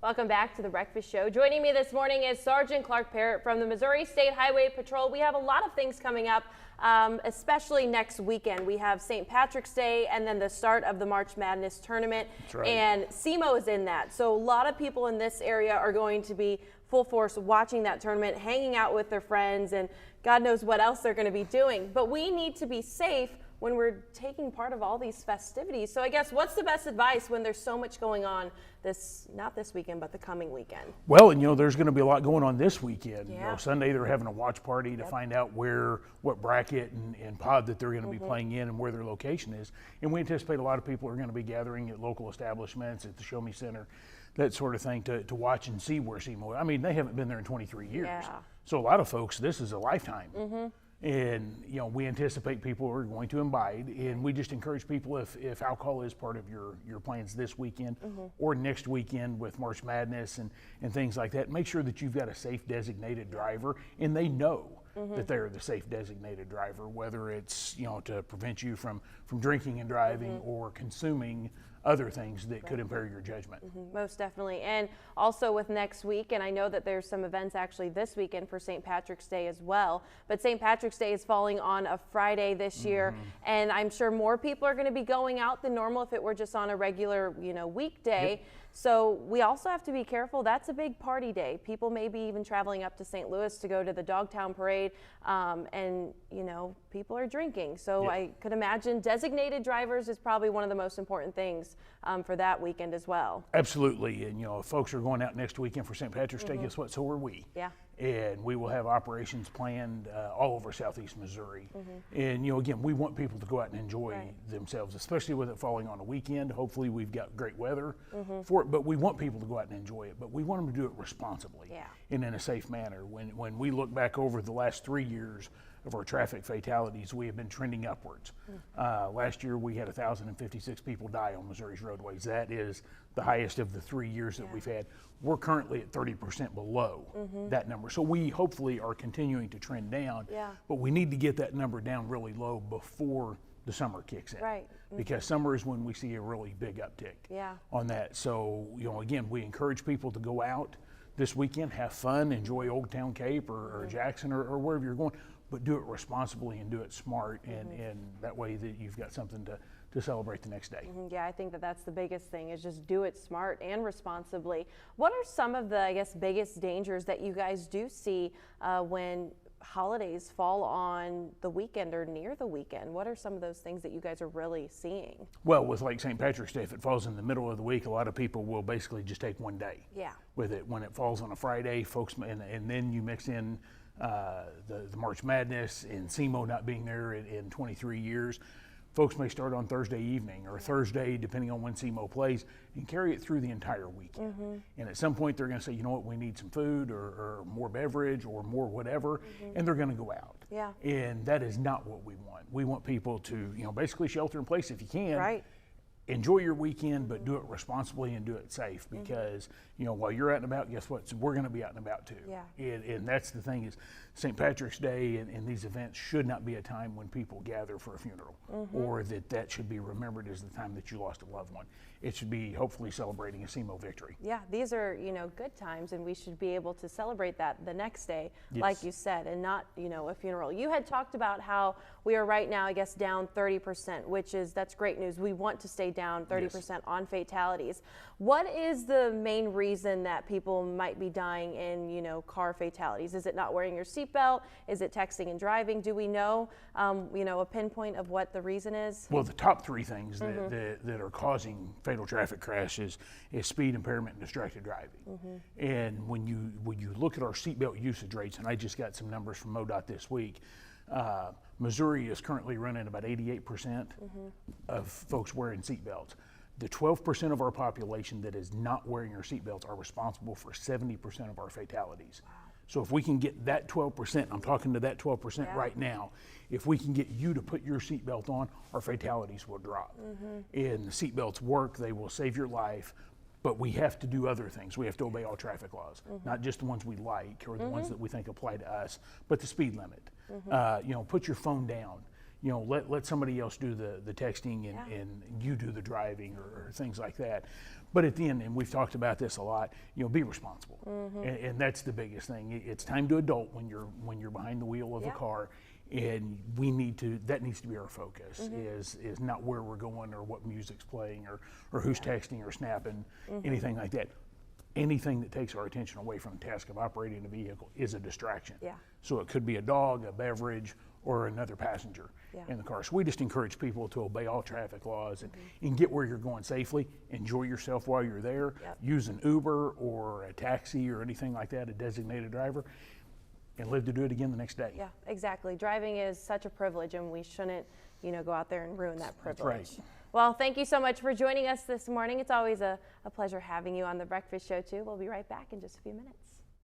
Welcome back to the Breakfast Show. Joining me this morning is Sergeant Clark Parrott from the Missouri State Highway Patrol. We have a lot of things coming up, especially next weekend. We have St. Patrick's Day and then the start of the March Madness tournament. That's right. And SEMO is in that. So a lot of people in this area are going to be full force watching that tournament, hanging out with their friends, and God knows what else they're going to be doing. But we need to be safe when we're taking part of all these festivities. So I guess what's the best advice when there's so much going on not this weekend, but the coming weekend? Well, and there's going to be a lot going on this weekend. Yeah. Sunday they're having a watch party to find out what bracket and pod that they're going to be playing in and where their location is. And we anticipate a lot of people are going to be gathering at local establishments, at the Show Me Center, that sort of thing, to watch and see where SEMO. I mean, they haven't been there in 23 years. Yeah. So a lot of folks, this is a lifetime. And we anticipate people are going to imbibe, and we just encourage people, if alcohol is part of your plans this weekend or next weekend with March Madness and things like that, make sure that you've got a safe designated driver, and they know that they're the safe designated driver, whether it's to prevent you from drinking and driving or consuming other things that could impair your judgment. Most definitely. And also with next week, and I know that there's some events actually this weekend for St. Patrick's Day as well, but St. Patrick's Day is falling on a Friday this year, and I'm sure more people are going to be going out than normal if it were just on a regular weekday. So we also have to be careful. That's a big party day. People may be even traveling up to St. Louis to go to the Dogtown Parade, and people are drinking. So I could imagine designated drivers is probably one of the most important things for that weekend as well. Absolutely. And if folks are going out next weekend for St. Patrick's Day, guess what? So are we. Yeah. And we will have operations planned all over southeast Missouri. And again, we want people to go out and enjoy themselves, especially with it falling on a weekend. Hopefully we've got great weather for it, but we want people to go out and enjoy it, but we want them to do it responsibly and in a safe manner. When we look back over the last 3 years of our traffic fatalities, we have been trending upwards. Last year we had 1,056 people die on Missouri's roadways. That is the highest of the 3 years that we've had. We're currently at 30% below that number. So we hopefully are continuing to trend down, but we need to get that number down really low before the summer kicks in. Right. Because summer is when we see a really big uptick on that. So, again, we encourage people to go out this weekend, have fun, enjoy Old Town Cape or Jackson or wherever you're going, but do it responsibly and do it smart, and that way that you've got something to celebrate the next day. Yeah, I think that's the biggest thing, is just do it smart and responsibly. What are some of the, biggest dangers that you guys do see when holidays fall on the weekend or near the weekend? What are some of those things that you guys are really seeing? Well, with like St. Patrick's Day, if it falls in the middle of the week, a lot of people will basically just take one day with it. When it falls on a Friday, folks, and then you mix in the March Madness and SEMO not being there in 23 years, folks may start on Thursday evening or Thursday, depending on when SEMO plays, and carry it through the entire weekend. And at some point, they're going to say, you know what, we need some food or more beverage or more whatever, and they're going to go out. And that is not what we want. We want people to, basically shelter in place if you can. Right. Enjoy your weekend, but do it responsibly and do it safe, because while you're out and about, guess what? We're going to be out and about too. And that's the thing, is St. Patrick's Day and these events should not be a time when people gather for a funeral, or that should be remembered as the time that you lost a loved one. It should be hopefully celebrating a SEMO victory. Yeah, these are good times, and we should be able to celebrate that the next day, like you said, and not a funeral. You had talked about how we are right now, down 30%, that's great news. We want to stay down 30% on fatalities. What is the main reason that people might be dying in car fatalities? Is it not wearing your seatbelt? Is it texting and driving? Do we know a pinpoint of what the reason is? Well, the top three things that are causing fatal traffic crashes is speed, impairment, and distracted driving. And when you look at our seatbelt usage rates, and I just got some numbers from MoDOT this week, Missouri is currently running about 88% of folks wearing seatbelts. The 12% of our population that is not wearing our seatbelts are responsible for 70% of our fatalities. Wow. So if we can get that 12%, I'm talking to that 12% right now, if we can get you to put your seatbelt on, our fatalities will drop. And the seatbelts work, they will save your life, but we have to do other things. We have to obey all traffic laws, not just the ones we like or the ones that we think apply to us, but the speed limit. Put your phone down. you know, let somebody else do the texting and you do the driving or things like that. But at the end, and we've talked about this a lot, you know, be responsible. And that's the biggest thing. It's time to adult when you're behind the wheel of a car. And that needs to be our focus, is not where we're going or what music's playing or who's texting or snapping, anything like that. Anything that takes our attention away from the task of operating a vehicle is a distraction. So it could be a dog, a beverage, or another passenger in the car. So we just encourage people to obey all traffic laws and get where you're going safely. Enjoy yourself while you're there. Use an Uber or a taxi or anything like that, a designated driver, and live to do it again the next day. Yeah, exactly. Driving is such a privilege, and we shouldn't, you know, go out there and ruin that privilege. That's right. Well, thank you so much for joining us this morning. It's always a pleasure having you on The Breakfast Show, too. We'll be right back in just a few minutes.